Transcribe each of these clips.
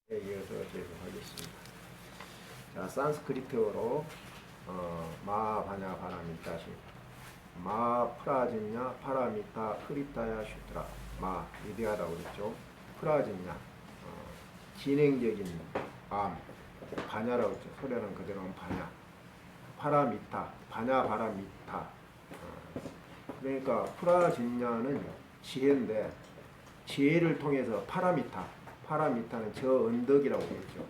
이어서 계속하겠습니다. 자, 산스크리트어로 마바냐 바라미타시 마 프라진냐 파라미타 흐리타야 슈트라 마 위대하다고 그랬죠. 프라진냐 진행적인 암 바냐라고 했죠. 소련은 그대로는 바냐 파라미타 바냐 바라미타 그러니까 프라진냐는 지혜인데 지혜를 통해서 파라미타는 저 언덕이라고 했죠.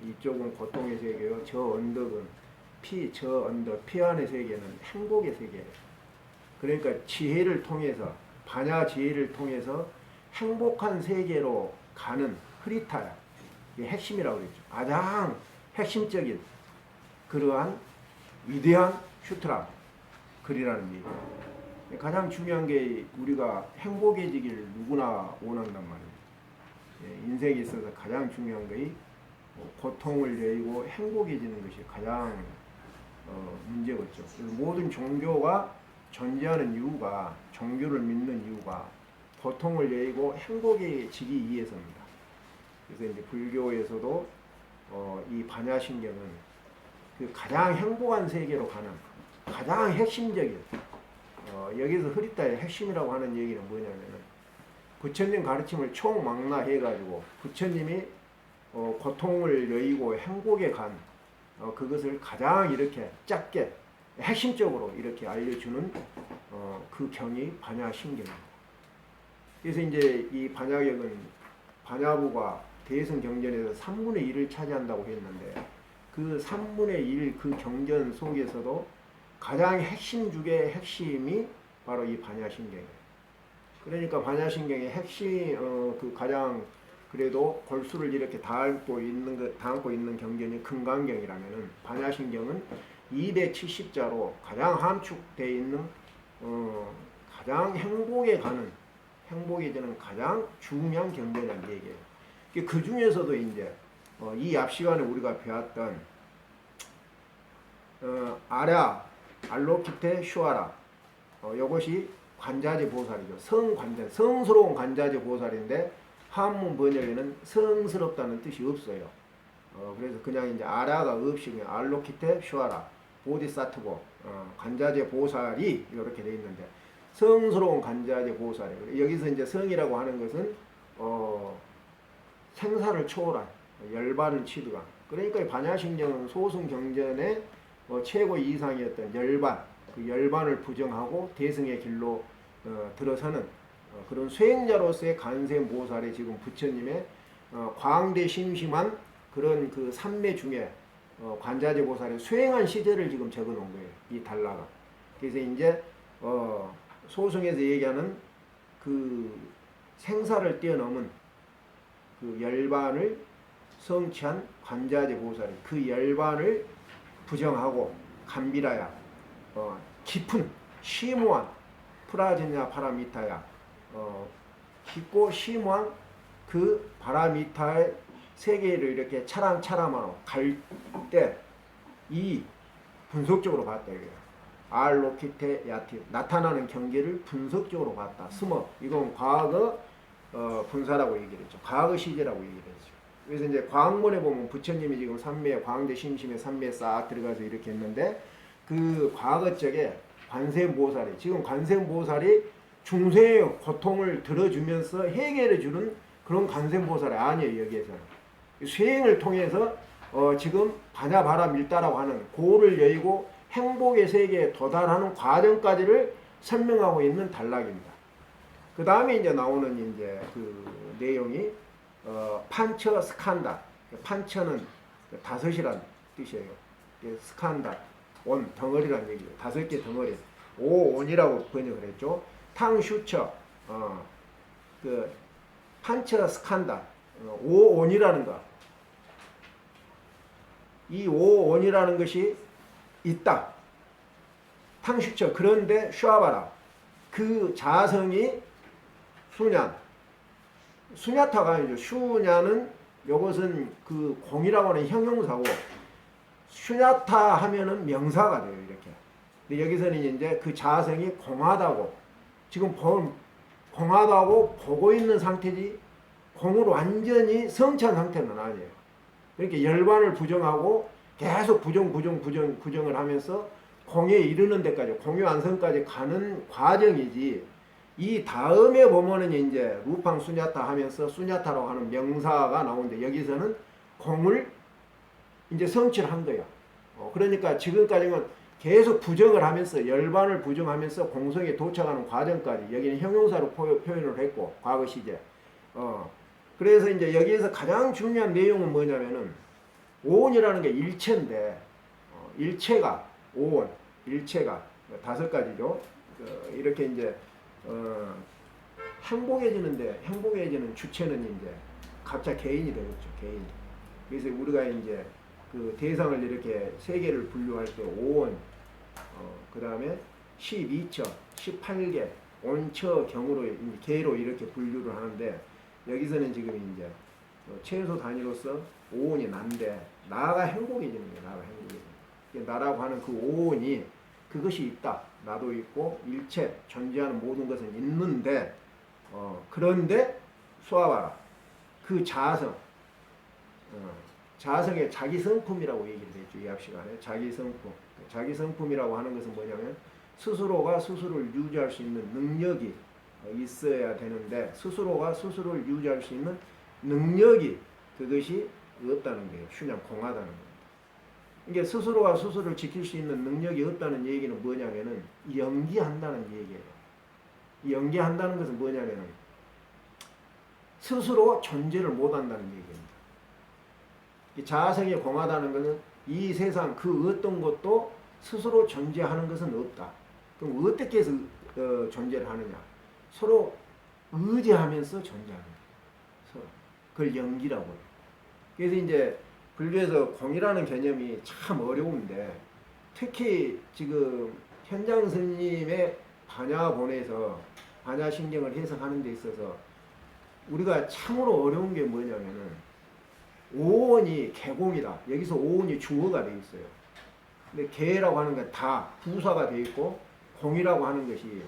이쪽은 고통의 세계요. 저 언덕은 저 언덕, 피 안의 세계는 행복의 세계예요. 그러니까 지혜를 통해서, 반야 지혜를 통해서 행복한 세계로 가는 흐리타야. 이게 핵심이라고 그랬죠. 가장 핵심적인 그러한 위대한 슈트라 글이라는 얘기예요. 가장 중요한 게 우리가 행복해지기를 누구나 원한단 말이에요. 인생에 있어서 가장 중요한 것이 고통을 여의고 행복해지는 것이 가장 문제겠죠. 모든 종교가 존재하는 이유가, 종교를 믿는 이유가 고통을 여의고 행복해지기 위해서입니다. 그래서 이제 불교에서도 이 반야신경은 그 가장 행복한 세계로 가는 가장 핵심적인 여기서 흐리타의 핵심이라고 하는 얘기는 뭐냐면은 부처님 가르침을 총망라해가지고 부처님이 고통을 여의고 행복에 간 그것을 가장 이렇게 짧게 핵심적으로 이렇게 알려주는 그 경이 반야신경입니다. 그래서 이제 이 반야경은 반야부가 대승경전에서 3분의 1을 차지한다고 했는데 그 3분의 1 그 경전 속에서도 가장 핵심 중에 핵심이 바로 이 반야신경이에요. 그러니까 반야신경의 핵심 그 가장 그래도 골수를 이렇게 담고 있는 경전이 금강경이라면은 반야신경은 270자로 가장 함축되어 있는 가장 행복해지는 가장 중요한 경전이라는 얘기예요. 그 중에서도 이제 이 앞 시간에 우리가 배웠던 알로키테 슈아라 이것이 관자재 보살이죠. 성스러운 관자재 보살인데 한문 번역에는 성스럽다는 뜻이 없어요. 그래서 그냥 이제 아라가 없이 그냥 알로키테 슈아라 보디사트보 관자재 보살이 이렇게 되어 있는데 성스러운 관자재 보살이에요. 여기서 이제 성이라고 하는 것은 생사를 초월한 열반을 치드가 그러니까 반야신경은 소승경전의 최고 이상이었던 열반 그 열반을 부정하고 대승의 길로 들어서는 그런 수행자로서의 간세보살이 지금 부처님의 광대심심한 그런 그 삼매 중에 관자재 보살의 수행한 시절을 지금 적어 놓은 거예요. 이 단락은. 그래서 이제 소승에서 얘기하는 그 생사를 뛰어넘은 그 열반을 성취한 관자재 보살이 그 열반을 부정하고 간비라야 깊은 심오한 프라지냐 파라미타야 깊고 심오한 그 파라미타의 세계를 이렇게 차람차람하러 갈 때 이 분석적으로 봤다 이거야. 알로키테 야티 나타나는 경계를 분석적으로 봤다. 이건 과거 분사라고 얘기를 했죠. 과거 시제라고 얘기를 했죠. 그래서 이제 광문에 보면 부처님이 지금 삼매 광대 심심에 삼매에 싹 들어가서 이렇게 했는데 그 과거적에 관세음보살이 지금 관세음보살이 중생의 고통을 들어주면서 해결해 주는 그런 관세음보살이 아니에요. 여기에서는 수행을 통해서 지금 반야바라밀다라고 하는 고를 여의고 행복의 세계에 도달하는 과정까지를 설명하고 있는 단락입니다. 그 다음에 이제 나오는 이제 그 내용이 판처 스칸다. 판처는 다섯이란 뜻이에요. 스칸다 온 덩어리란 얘기예요. 5개 덩어리. 오온이라고 번역을 했죠. 탕슈처 그 판처 스칸다 오온이라는 거. 이 오온이라는 것이 있다. 탕슈처 그런데 슈아바라 그 자성이 수냐타가 아니죠. 슈냐는 요것은 그 공이라고 하는 형용사고 슈냐타 하면은 명사가 돼요. 이렇게. 근데 여기서는 이제 그 자성이 공하다고 지금 공하다고 보고 있는 상태지 공을 완전히 성취한 상태는 아니에요. 이렇게 열반을 부정하고 계속 부정을 하면서 공에 이르는 데까지, 공유 완성까지 가는 과정이지, 이 다음에 보면은 이제 루팡 수냐타 하면서 수냐타라고 하는 명사가 나오는데, 여기서는 공을 이제 성취를 한 거야. 그러니까 지금까지는 계속 부정을 하면서, 열반을 부정하면서 공성에 도착하는 과정까지, 여기는 형용사로 표현을 했고, 과거 시제. 그래서 이제 여기에서 가장 중요한 내용은 뭐냐면은, 오온이라는 게 일체인데, 일체가, 오온, 일체가 다섯 가지죠. 이렇게 이제, 행복해지는 주체는 이제 각자 개인이 되겠죠, 개인. 그래서 우리가 이제 그 대상을 이렇게 세 개를 분류할 때 오온, 그 다음에 12처, 18개, 온처 경우로, 개로 이렇게 분류를 하는데, 여기서는 지금 이제 최소 단위로서 오온이 난데, 나가 행복해지는 거예요. 나가 행복해지는. 나라고 하는 그 오온이, 그것이 있다. 나도 있고 일체 존재하는 모든 것은 있는데, 그런데 쏘아봐라. 그 자아성, 자아성의 자기성품이라고 얘기를 했죠. 이 앞 시간에 자기성품. 자기성품이라고 하는 것은 뭐냐면, 스스로가 스스로를 유지할 수 있는 능력이 있어야 되는데, 스스로가 스스로를 유지할 수 있는 능력이, 그것이 없다는 거예요. 그냥 공하다는 겁니다. 이게 스스로가 스스로를 지킬 수 있는 능력이 없다는 얘기는 뭐냐면은, 연기한다는 얘기예요. 연기한다는 것은 뭐냐면은, 스스로 존재를 못한다는 얘기입니다. 자아성이 공하다는 것은, 이 세상 그 어떤 것도 스스로 존재하는 것은 없다. 그럼 어떻게 해서 존재를 하느냐? 서로 의지하면서 존재하는 거예요. 그걸 연기라고 해요. 그래서 이제 불교에서 공이라는 개념이 참 어려운데, 특히 지금 현장 스님의 반야본에서 반야신경을 해석하는 데 있어서 우리가 참으로 어려운 게 뭐냐면은, 오온이 개공이다. 여기서 오온이 주어가 되어 있어요. 근데 개라고 하는 건 다 부사가 되어 있고, 공이라고 하는 것이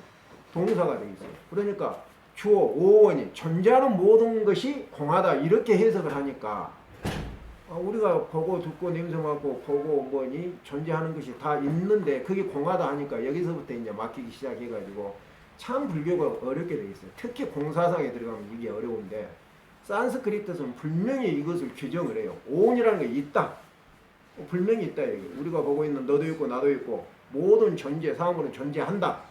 동사가 되어 있어요. 그러니까 주어 오온이 존재하는 모든 것이 공하다, 이렇게 해석을 하니까, 우리가 보고 듣고 냄새 맡고 보고 뭐니 존재하는 것이 다 있는데 그게 공하다 하니까, 여기서부터 이제 막히기 시작해가지고 참 불교가 어렵게 되어 있어요. 특히 공사상에 들어가면 이게 어려운데, 산스크리트에서는 분명히 이것을 규정을 해요. 오온이라는 게 있다. 분명히 있다. 여기 우리가 보고 있는 너도 있고 나도 있고 모든 존재, 사물은 존재한다.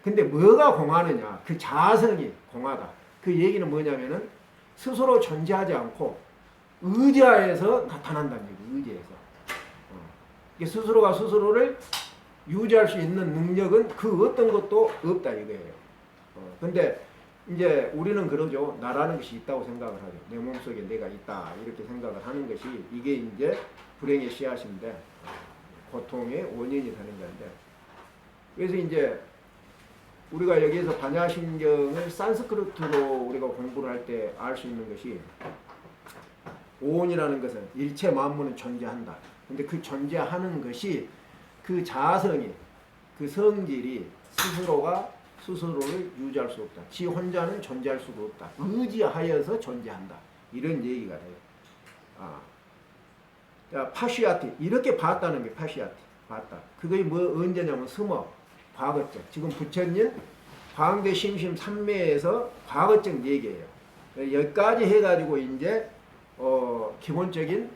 근데 뭐가 공하느냐? 그 자아성이 공하다. 그 얘기는 뭐냐면은, 스스로 존재하지 않고 의지하에서 나타난다는 얘기. 의지에서. 스스로가 스스로를 유지할 수 있는 능력은 그 어떤 것도 없다 이거예요. 근데 이제 우리는 그러죠. 나라는 것이 있다고 생각을 하죠. 내 몸속에 내가 있다 이렇게 생각을 하는 것이, 이게 이제 불행의 씨앗인데, 고통의 원인이 되는 건데, 그래서 이제 우리가 여기에서 반야신경을 산스크리트로 우리가 공부를 할 때 알 수 있는 것이, 오온이라는 것은 일체 만물은 존재한다. 근데 그 존재하는 것이, 그 자아성이, 그 성질이 스스로가 스스로를 유지할 수 없다. 지 혼자는 존재할 수가 없다. 의지하여서 존재한다. 이런 얘기가 돼요. 자, 파시아티. 이렇게 봤다는 게 파시아티. 봤다. 그게 뭐 언제냐면 스머, 과거적. 지금 부처님 광대 심심 삼매에서 과거적 얘기예요. 여기까지 해가지고 이제 기본적인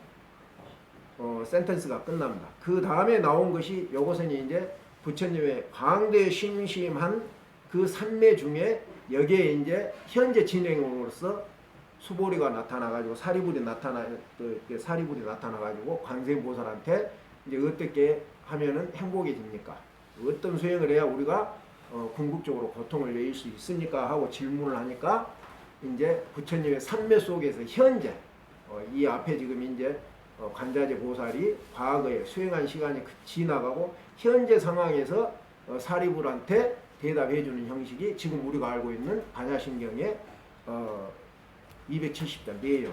센텐스가 끝납니다. 그 다음에 나온 것이 요것은 이제 부처님의 광대 심심한 그 삼매 중에, 여기에 이제 현재 진행으로서 수보리가 나타나가지고 사리불이 나타나가지고 관세음보살한테 이제 어떻게 하면은 행복해집니까? 어떤 수행을 해야 우리가 궁극적으로 고통을 내릴 수 있습니까? 하고 질문을 하니까, 이제 부처님의 삼매 속에서 현재 이 앞에 지금 이제 관자재 보살이 과거에 수행한 시간이 지나가고 현재 상황에서 사리불한테 대답해주는 형식이 지금 우리가 알고 있는 반야신경의 270자 내용이에요.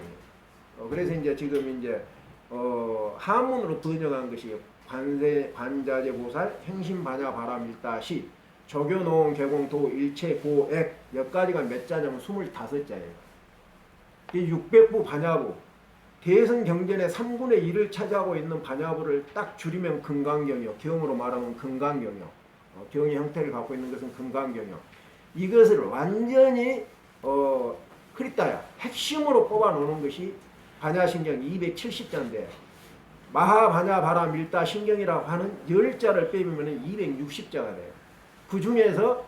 그래서 이제 지금 이제 한문으로 번역한 것이 관자재 보살 행심반야 바람일다시 조교노원 개공도 일체 고액, 여기까지가 몇 자냐면 25자예요. 육백부 반야부, 대승 경전의 3분의 1을 차지하고 있는 반야부를 딱 줄이면 금강경이요. 경으로 말하면 금강경이요. 경의 형태를 갖고 있는 것은 금강경이요. 이것을 완전히 크리따야 핵심으로 뽑아 놓는 것이 반야신경 270자인데, 마하반야 바라 밀다 신경이라고 하는 10자를 빼면 260자가 돼요. 그 중에서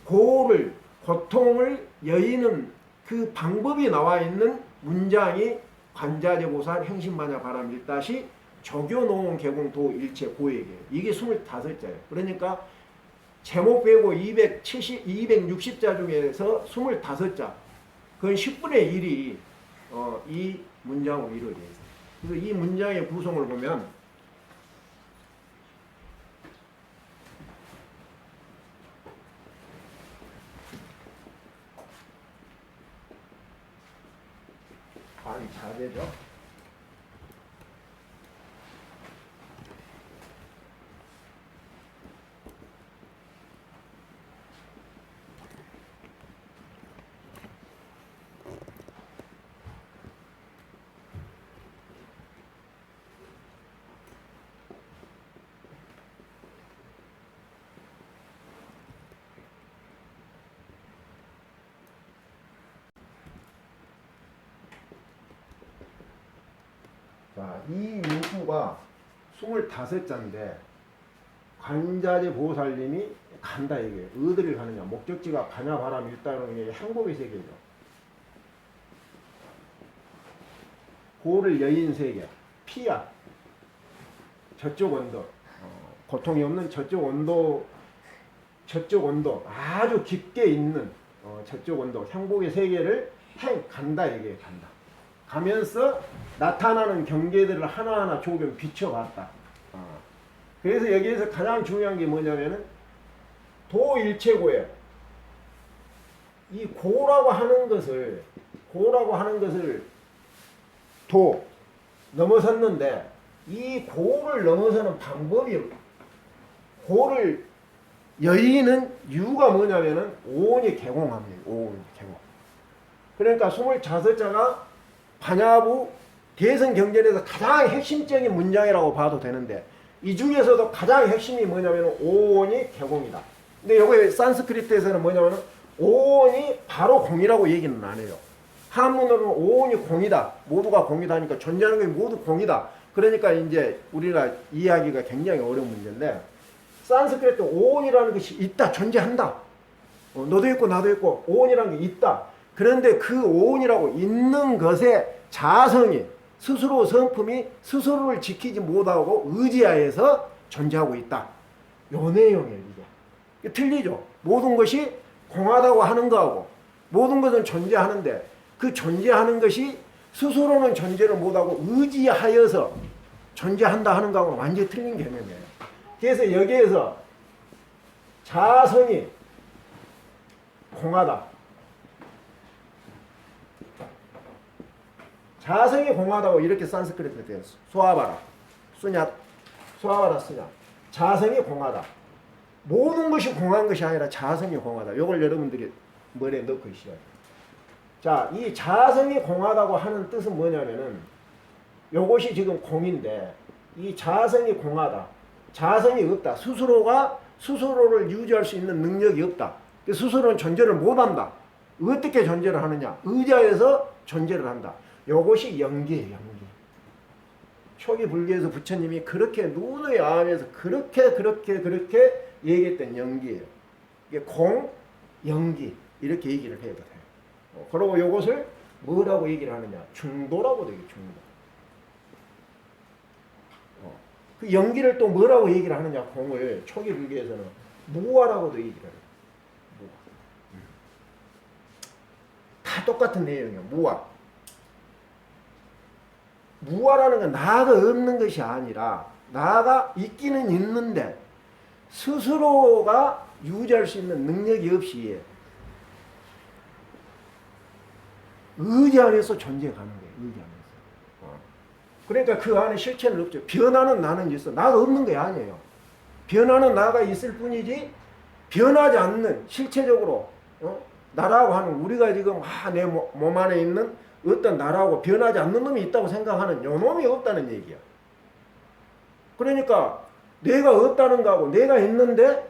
고를, 고통을 여의는 그 방법이 나와 있는 문장이 관자재보살 행신반야 바라 밀다시 조교노원 개공도 일체 고액이에요. 이게 25자예요. 그러니까 제목 빼고 260자 중에서 25자, 그건 10분의 1이 이 문장으로 이루어져 있어요. 그래서 이 문장의 구성을 보면 자재죠. 자, 이 문구가 25자인데 관자재 보살님이 간다 이게 어디를 가느냐, 목적지가 반야 바람 일다는 게 행복의 세계죠. 고를 여인 세계, 피야 저쪽 언덕, 고통이 없는 저쪽 언덕 아주 깊게 있는 저쪽 언덕 행복의 세계를 간다 이게 간다. 가면서 나타나는 경계들을 하나하나 조금 비춰봤다. 그래서 여기에서 가장 중요한 게 뭐냐면은 도일체고에 이 고라고 하는 것을 도 넘어섰는데, 이 고를 넘어서는 방법이, 고를 여의는 이유가 뭐냐면은 오온이 개공합니다. 오온이 개공. 그러니까 25자가 반야부 대승 경전에서 가장 핵심적인 문장이라고 봐도 되는데, 이 중에서도 가장 핵심이 뭐냐면 오온이 개공이다. 근데 여기 산스크리트에서는 뭐냐면 오온이 바로 공이라고 얘기는 안 해요. 한문으로는 오온이 공이다, 모두가 공이다 하니까 존재하는 게 모두 공이다. 그러니까 이제 우리가 이해하기가 굉장히 어려운 문제인데, 산스크리트 오온이라는 것이 있다, 존재한다. 너도 있고 나도 있고 오온이라는 게 있다. 그런데 그 오온이라고 있는 것에 자성이, 스스로 성품이 스스로를 지키지 못하고 의지하에서 존재하고 있다. 요 내용이에요. 이게 틀리죠. 모든 것이 공하다고 하는 거하고 모든 것은 존재하는데, 그 존재하는 것이 스스로는 존재를 못하고 의지하여서 존재한다 하는 거하고는 완전히 틀린 개념이에요. 그래서 여기에서 자성이 공하다, 자성이 공하다고 이렇게 산스크리트에 되어 있어. 소아바라 쓰냐, 소아바라 쓰냐. 자성이 공하다. 모든 것이 공한 것이 아니라 자성이 공하다. 이걸 여러분들이 머리에 넣고 있어요. 자, 이 자성이 공하다고 하는 뜻은 뭐냐면은, 요것이 지금 공인데 이 자성이 공하다. 자성이 없다. 스스로가 스스로를 유지할 수 있는 능력이 없다. 스스로는 존재를 못한다. 어떻게 존재를 하느냐? 의자에서 존재를 한다. 요것이 영기예요. 영기. 초기 불교에서 부처님이 그렇게 누누이 암에서 그렇게 얘기했던 영기예요. 이게 공, 영기 이렇게 얘기를 해도 돼요. 그리고 요것을 뭐라고 얘기를 하느냐? 중도라고 되게 중도. 그 연기를 또 뭐라고 얘기를 하느냐? 공을 초기 불교에서는 무화라고도 얘기를 해요. 무화. 다 똑같은 내용이에요. 무화. 무화라는 건 나가 없는 것이 아니라 나가 있기는 있는데 스스로가 유지할 수 있는 능력이 없이 의지 안에서 존재해 가는 거예요. 의지 안에서. 그러니까 그 안에 실체는 없죠. 변하는 나는 있어. 나가 없는 게 아니에요. 변하는 나가 있을 뿐이지 변하지 않는 실체적으로 나라고 하는 우리가 지금 내 몸 안에 있는 어떤 나라고 변하지 않는 놈이 있다고 생각하는 요 놈이 없다는 얘기야. 그러니까 내가 없다는 거하고 내가 있는데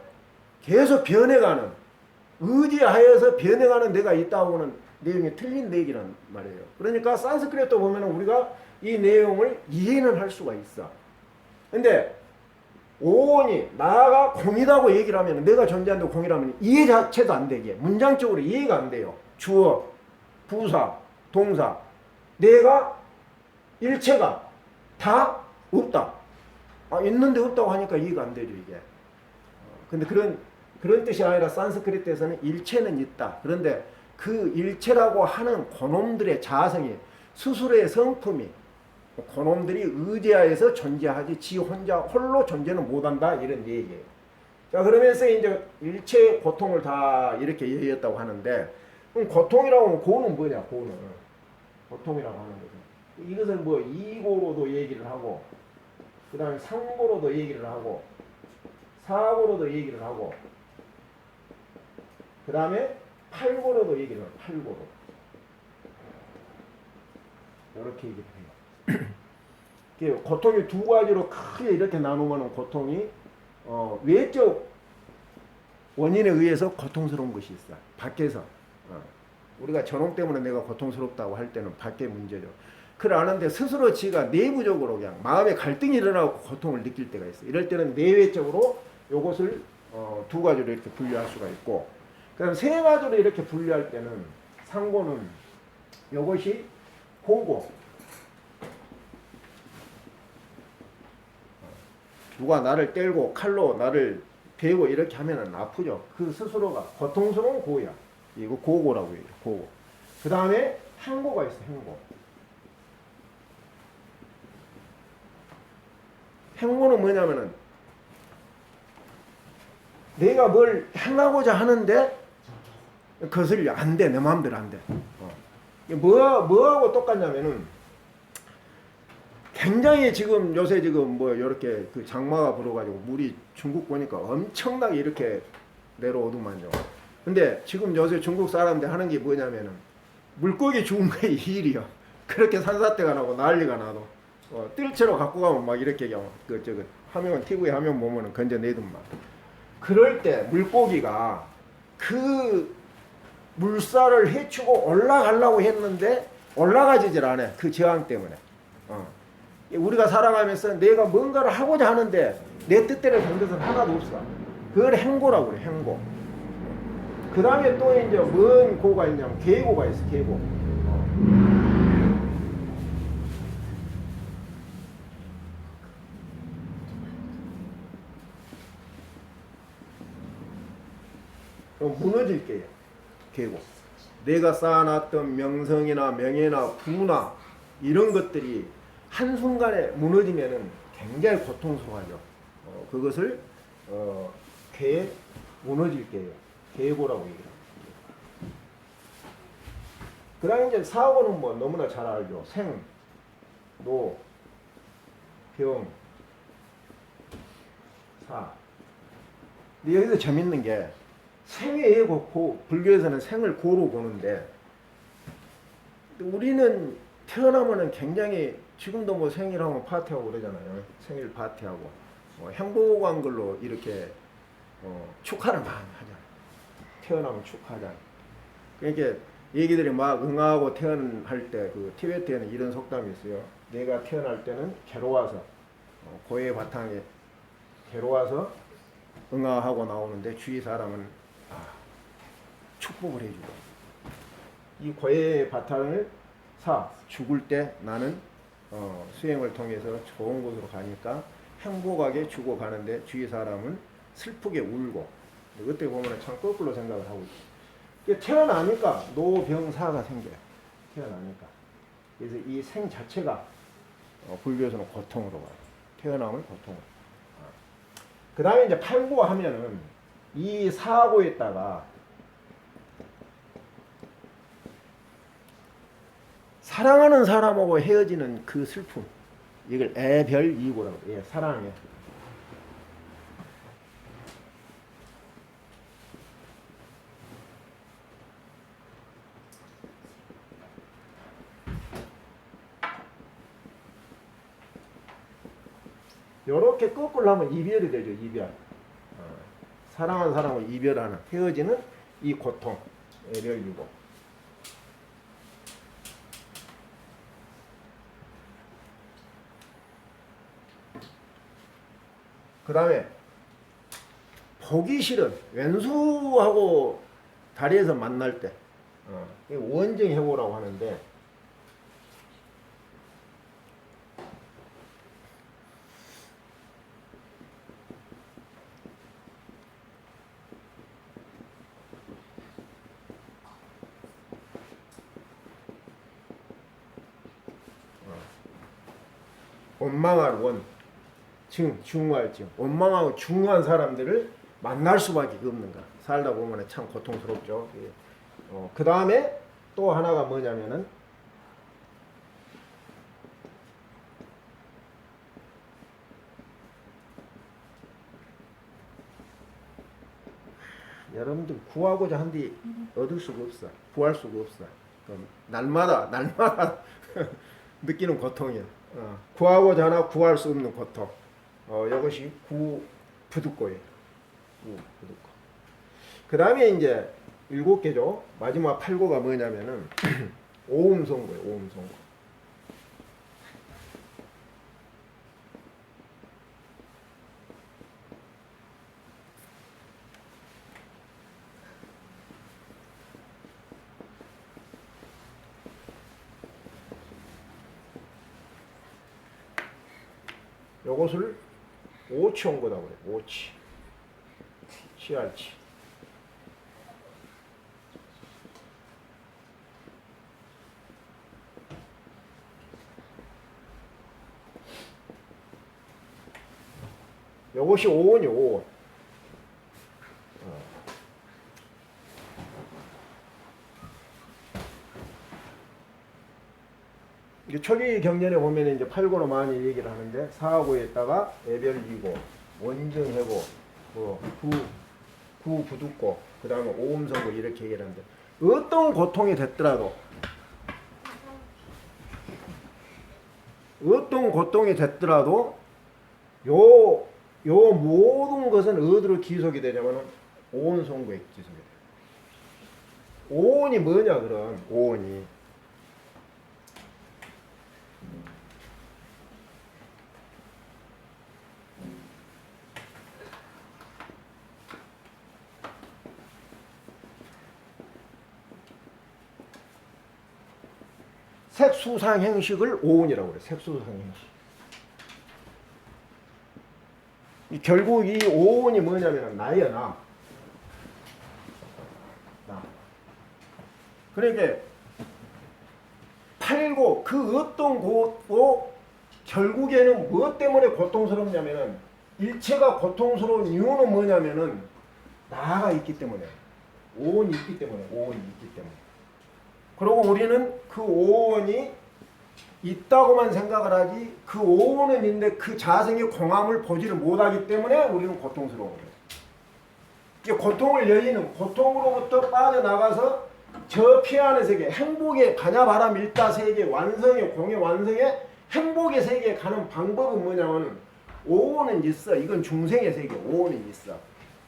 계속 변해가는, 의지하여서 변해가는 내가 있다고는 내용이 틀린 얘기란 말이에요. 그러니까 산스크리트 보면 우리가 이 내용을 이해는 할 수가 있어. 근데 오온이 나가 공이라고 얘기를 하면, 내가 존재하는데 공이라면 이해 자체도 안 되게, 문장적으로 이해가 안 돼요. 주어, 부사, 동사, 내가, 일체가 다 없다. 있는데 없다고 하니까 이해가 안 되죠, 이게. 근데 그런 뜻이 아니라 산스크리트에서는 일체는 있다. 그런데 그 일체라고 하는 그놈들의 자성이, 스스로의 성품이 그놈들이 의지하여서 존재하지 지 혼자 홀로 존재는 못한다, 이런 얘기예요. 자, 그러면서 이제 일체 고통을 다 이렇게 얘기했다고 하는데, 그럼 고통이라고 하면 고는 뭐냐? 고는 고통이라고 하는 거죠. 이것을 뭐 이고로도 얘기를 하고, 그 다음에 상고로도 얘기를 하고, 사고로도 얘기를 하고, 그 다음에 팔고로도 얘기를 해요. 팔고로. 이렇게 얘기를 해요. 고통이 두 가지로 크게 이렇게 나누면, 고통이 외적 원인에 의해서 고통스러운 것이 있어. 밖에서. 우리가 저놈 때문에 내가 고통스럽다고 할 때는 밖의 문제죠. 그러는데 스스로 지가 내부적으로 그냥 마음에 갈등이 일어나고 고통을 느낄 때가 있어. 이럴 때는 내외적으로 요것을 두 가지로 이렇게 분류할 수가 있고, 그다음 세 가지로 이렇게 분류할 때는, 상고는 요것이 고고, 누가 나를 때리고 칼로 나를 베고 이렇게 하면은 아프죠. 그 스스로가 고통스러운 고야. 이거 고고라고 해요. 고고. 그 다음에 행고가 있어. 행고. 행고는 뭐냐면은, 내가 뭘 행하고자 하는데 그것을 안 돼. 내 마음대로 안 돼. 뭐하고 똑같냐면은, 굉장히 지금 요새 지금 뭐 이렇게 그 장마가 불어가지고 물이 중국 보니까 엄청나게 이렇게 내려오더만요. 근데 지금 요새 중국 사람들 하는 게 뭐냐면은, 물고기 죽은 거에 일이요. 그렇게 산사태가 나고 난리가 나도 뜰채로 갖고 가면 막 이렇게 화면, TV에 화면 보면은 건져내더만. 그럴 때 물고기가 그 물살을 헤치고 올라가려고 했는데 올라가지질 않아. 그 저항 때문에. 우리가 살아가면서 내가 뭔가를 하고자 하는데 내 뜻대로 된 것은 하나도 없어. 그걸 행고라고 그래. 행고. 그 다음에 또 이제 뭔 고가 있냐면 계고가 있어. 계고. 무너질 게요. 계고. 내가 쌓아놨던 명성이나 명예나 부나 이런 것들이 한순간에 무너지면은 굉장히 고통스러워하죠. 그것을 무너질 게요. 계고라고 얘기합니다. 그 다음에 이제 사고는 뭐 너무나 잘 알죠. 생, 노, 병, 사. 근데 여기서 재밌는 게, 생의 예고, 불교에서는 생을 고로 보는데, 우리는 태어나면은 굉장히, 지금도 뭐 생일하고 파티하고 그러잖아요. 생일 파티하고 행복한 걸로 이렇게 축하를 많이 하잖아요. 태어나면 축하하잖아요. 그러니까 얘기들이 막 응아하고 태어날 때, 그 티베트에는 이런 속담이 있어요. 내가 태어날 때는 괴로워서, 고해 바탕에 괴로워서 응아하고 나오는데 주위 사람은 축복을 해주고, 이 고해의 바탕을 죽을 때 나는 수행을 통해서 좋은 곳으로 가니까 행복하게 죽어가는데 주위 사람은 슬프게 울고, 그때 보면 참 거꾸로 생각을 하고 있어요. 태어나니까 노병사가 생겨요. 태어나니까. 그래서 이 생 자체가 불교에서는 고통으로 가요. 태어남을 고통으로. 그 다음에 이제 팔고 하면은, 이 사고에다가 사랑하는 사람하고 헤어지는 그 슬픔, 이걸 애별이고라고 해요. 사랑해. 요렇게 거꾸로 하면 이별이 되죠. 이별. 사랑하는 사람과 이별하는, 헤어지는 이 고통, 애별이고. 그 다음에 보기 싫은 왼수하고 다리에서 만날 때 원정해고라고 하는데, 원망할 원, 중할 증, 원망하고 중한 사람들을 만날 수밖에 없는가. 살다 보면 참 고통스럽죠. 그 다음에 또 하나가 뭐냐면은, 여러분들 구하고자 한뒤 얻을 수가 없어. 구할 수가 없어. 날마다 느끼는 고통이야. 구하고자 하나 구할 수 없는 고통. 이것이 구부득고예요. 구부득고. 그 다음에 이제 7개죠. 마지막 8고가 뭐냐면은 오음송고예요. 오음송고. 요것을 오치온거라고 그래요. 오치. 치알치. 요것이 오온이요. 오온. 초기 경전에 보면 이제 8고로 많이 얘기를 하는데, 4고에다가 애별이고, 원정해고, 구부득고, 그 다음에 오음성고 이렇게 얘기를 하는데, 어떤 고통이 됐더라도, 요 모든 것은 어디로 기속이 되냐면은 오온성고에 기속이 돼요. 오온이 뭐냐, 그럼, 오온이. 색수상 행식을 오온이라고 그래요. 색수상 행식. 결국 이 오온이 뭐냐면 나예요, 나. 그러니까 팔고 그 어떤 고도 결국에는 무엇 때문에 고통스럽냐면은, 일체가 고통스러운 이유는 뭐냐면은 나가 있기 때문에, 오온이 있기 때문에, 오온이 있기 때문에. 그리고 우리는 그 오온이 있다고만 생각을 하지, 그 오온은 있는데 그 자성의 공함을 보지를 못하기 때문에 우리는 고통스러운 거예요. 이게 고통을 여의는, 고통으로부터 빠져나가서 저 피하는 세계, 행복의 가냐바람 일다세계, 완성의 공의 완성의 행복의 세계에 가는 방법은 뭐냐면, 오온은 있어. 이건 중생의 세계, 오온은 있어.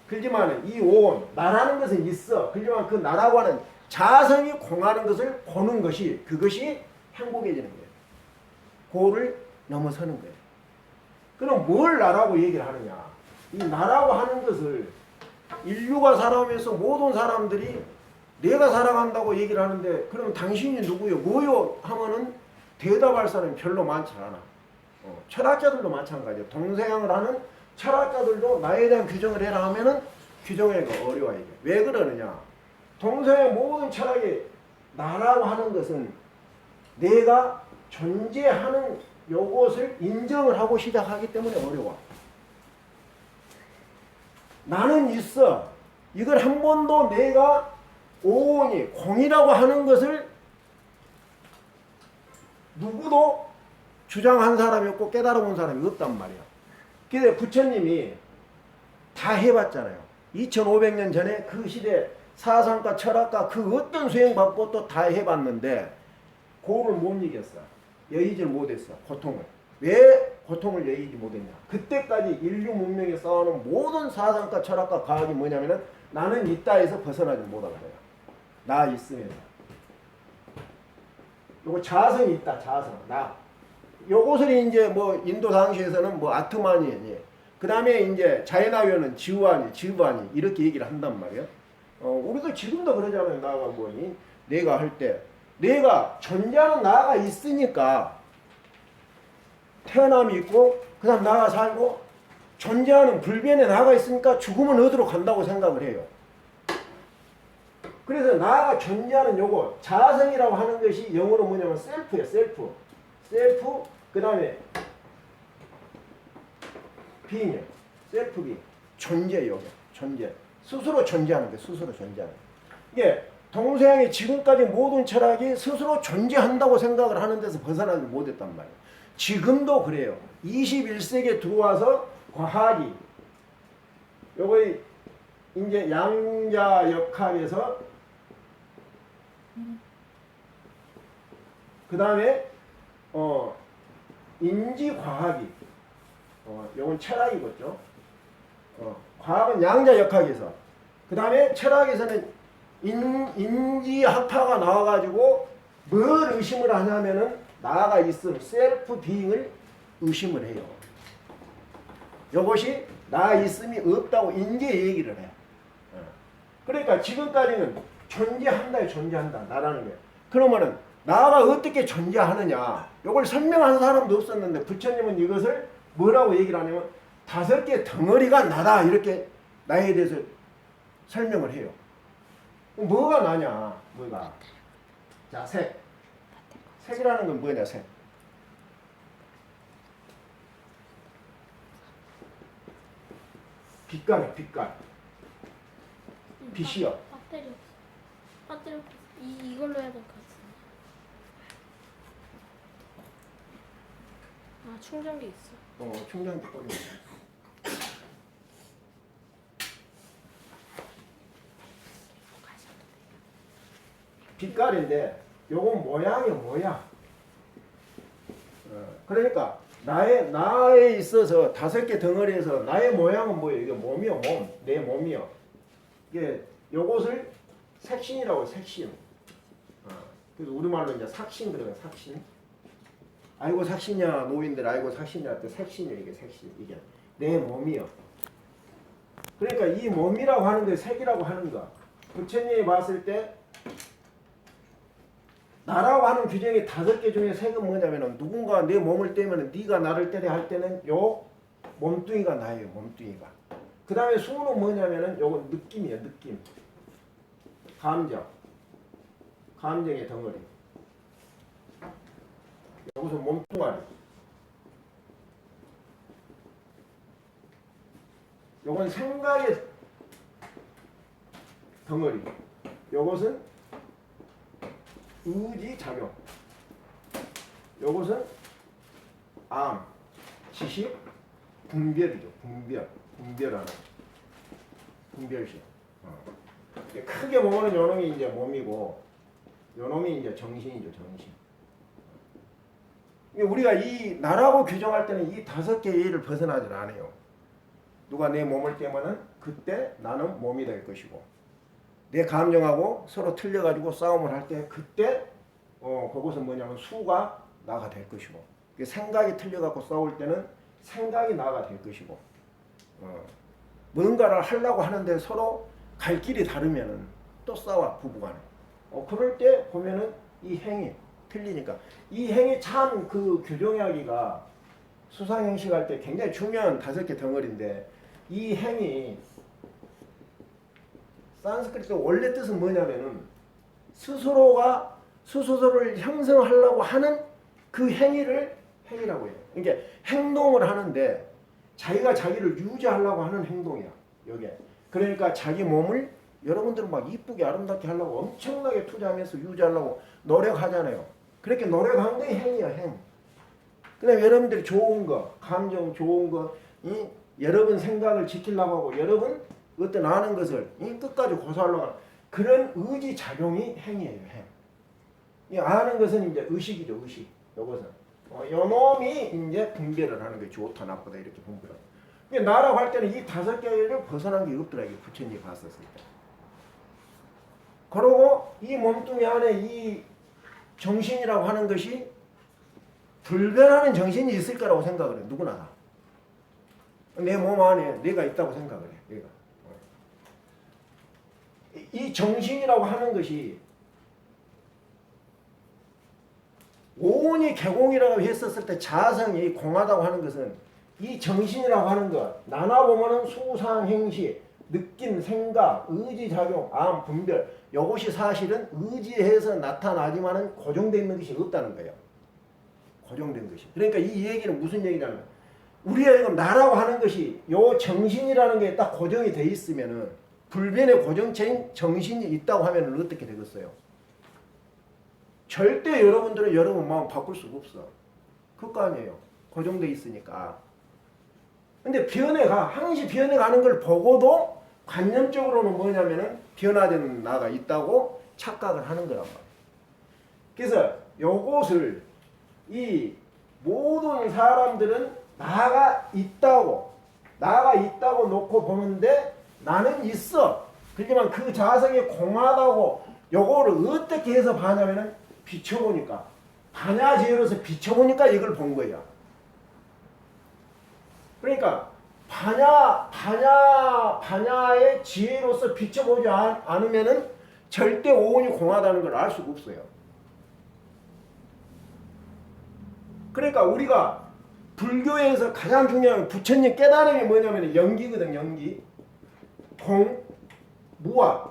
그렇지만 이 오온, 나라는 것은 있어. 그렇지만 그 나라고 하는 자성이 공하는 것을 보는 것이, 그것이 행복해지는 거예요. 그거를 넘어서는 거예요. 그럼 뭘 나라고 얘기를 하느냐? 이 나라고 하는 것을 인류가 살아오면서 모든 사람들이 내가 살아간다고 얘기를 하는데, 그럼 당신이 누구요? 뭐요? 하면은 대답할 사람이 별로 많지 않아. 철학자들도 마찬가지예요. 동생을 하는 철학자들도 나에 대한 규정을 해라 하면은 규정하기가 어려워요. 왜 그러느냐? 동생의 모든 철학이 나라고 하는 것은 내가 존재하는 요것을 인정을 하고 시작하기 때문에 어려워. 나는 있어. 이걸 한 번도 내가 오온이 공이라고 하는 것을 누구도 주장한 사람이 없고 깨달아본 사람이 없단 말이야. 근데 부처님이 다 해봤잖아요. 2500년 전에 그 시대 사상가 철학가 그 어떤 수행받고 또 다 해봤는데 그거를 못 이겼어. 여의질 못했어. 고통을. 왜 고통을 얘기지 못했냐. 그때까지 인류 문명에 쌓아놓은 모든 사상과 철학과 과학이 뭐냐면은 나는 있다에서 벗어나지 못한 거야. 나 있으면서. 요거 자성이 있다. 자성. 나. 요것을 이제 뭐 인도 당시에서는 뭐 아트만이, 그 다음에 이제 자이나교는 지우아니 이렇게 얘기를 한단 말이야. 우리도 지금도 그러잖아요. 나가 뭐니? 내가 할 때 내가 존재하는 나가 있으니까 태어남이 있고 그 다음 나가 살고 존재하는 불변의 나가 있으니까 죽음은 어디로 간다고 생각을 해요. 그래서 나가 존재하는 요거 자성이라고 하는 것이 영어로 뭐냐면 셀프예요. 셀프 그 다음에 빙이에요. 셀프 빙. 존재예요. 존재. 스스로 존재하는 게 스스로 존재하는 게. 이게 동서양의 지금까지 모든 철학이 스스로 존재한다고 생각을 하는 데서 벗어나지 못했단 말이에요. 지금도 그래요. 21세기에 들어와서 과학이 요거 이제 양자역학에서 그 다음에 인지과학이 요건 철학이겠죠. 과학은 양자역학에서 그 다음에 철학에서는 인지학파가 나와가지고 뭘 의심을 하냐면은 나가 있음 셀프 비잉을 의심을 해요. 이것이 나 있음이 없다고 이제 얘기를 해요. 그러니까 지금까지는 존재한다 나라는 게. 그러면은 나가 어떻게 존재하느냐 이걸 설명하는 사람도 없었는데 부처님은 이것을 뭐라고 얘기를 하냐면 5개 덩어리가 나다 이렇게 나에 대해서 설명을 해요. 뭐가 나냐? 뭐가? 자, 색이라는 건 뭐냐? 색. 빛깔이야, 빛깔. 빛이요. 배터리 없어. 이걸로 해야 될 것 같습니다. 아, 충전기 있어. 충전기 꺼내. 빛깔인데 요건 모양이 뭐야? 그러니까 나에 있어서 5개 덩어리에서 나의 모양은 뭐예요? 이게 몸이요, 몸. 내 몸이요. 이게 요것을 색신이라고 색신. 그래서 우리말로 이제 삭신 그러면 삭신. 아이고 삭신이야 노인들 아이고 삭신이야 할 때 색신이요 이게 색신 이게 내 몸이요. 그러니까 이 몸이라고 하는 게 색이라고 하는 거. 부처님이 봤을 때 나라고 하는 규정이 5개 중에 색은 뭐냐면은 누군가 내 몸을 떼면은 네가 나를 떼려 할 때는 요 몸뚱이가 나예요. 몸뚱이가. 그 다음에 수는 뭐냐면은 요건 느낌이에요. 느낌. 감정의 덩어리. 여기서 몸뚱아리. 요건 생각의 덩어리. 요것은 의지작용. 요것은 암, 지식, 분별이죠. 분별하는. 분별심. 크게 보면은 요놈이 이제 몸이고, 요놈이 이제 정신이죠. 정신. 우리가 이 나라고 규정할 때는 이 5개의 예를 벗어나질 않아요. 누가 내 몸을 떼면은 그때 나는 몸이 될 것이고, 내 감정하고 서로 틀려가지고 싸움을 할 때 그때 그것은 뭐냐면 수가 나가 될 것이고, 생각이 틀려갖고 싸울 때는 생각이 나가 될 것이고, 뭔가를 하려고 하는데 서로 갈 길이 다르면은 또 싸워 부부간에. 그럴 때 보면은 이 행위 틀리니까 이 행위 참 그 규정하기가 수상행식 할 때 굉장히 중요한 5개 덩어리인데 이 행위 산스크리트 원래 뜻은 뭐냐면은 스스로를 형성하려고 하는 그 행위를 행위라고 해요. 그러니까 행동을 하는데 자기가 자기를 유지하려고 하는 행동이야. 이게. 그러니까 자기 몸을 여러분들은 막 이쁘게 아름답게 하려고 엄청나게 투자하면서 유지하려고 노력하잖아요. 그렇게 노력한 게 행위야, 행. 그 다음에 여러분들이 좋은 거, 감정 좋은 거, 여러분 생각을 지키려고 하고 여러분 어떤 아는 것을 끝까지 고수하려고 하는 그런 의지작용이 행위예요, 행. 이 아는 것은 이제 의식이죠, 의식. 요것은. 요 놈이 이제 분별을 하는 게 좋다 나쁘다 이렇게 분별을. 나라고 할 때는 이 5개를 벗어난 게 없더라 이게 부처님이 봤었을 때. 그러고 이 몸뚱이 안에 이 정신이라고 하는 것이 불변하는 정신이 있을 거라고 생각을 해. 누구나 다. 내 몸 안에 내가 있다고 생각을 해. 내가. 이 정신이라고 하는 것이 오온이 개공이라고 했었을 때 자성이 공하다고 하는 것은 이 정신이라고 하는 것 나눠보면은 수상행시 느낀 생각 의지작용 암 분별 이것이 사실은 의지해서 나타나지만은 고정되어 있는 것이 없다는 거예요. 고정된 것이. 그러니까 이 얘기는 무슨 얘기냐면 우리가 지금 나라고 하는 것이 요 정신이라는 게 딱 고정이 돼 있으면은 불변의 고정체인 정신이 있다고 하면 어떻게 되겠어요? 절대 여러분들은 여러분 마음 바꿀 수가 없어. 그거 아니에요. 고정돼 있으니까. 근데 변해가 항시 변해가는 걸 보고도 관념적으로는 뭐냐면은 변화된 나가 있다고 착각을 하는 거란 말이에요. 그래서 요것을 이 모든 사람들은 나가 있다고 놓고 보는데 나는 있어. 그렇지만 그 자성이 공하다고 요거를 어떻게 해서 봐냐면은 비춰보니까 반야지혜로서 비춰보니까 이걸 본 거야. 그러니까 반야의 지혜로서 비춰보지 않으면은 절대 오온이 공하다는 걸 알 수가 없어요. 그러니까 우리가 불교에서 가장 중요한 부처님 깨달음이 뭐냐면 연기거든. 연기 공 무아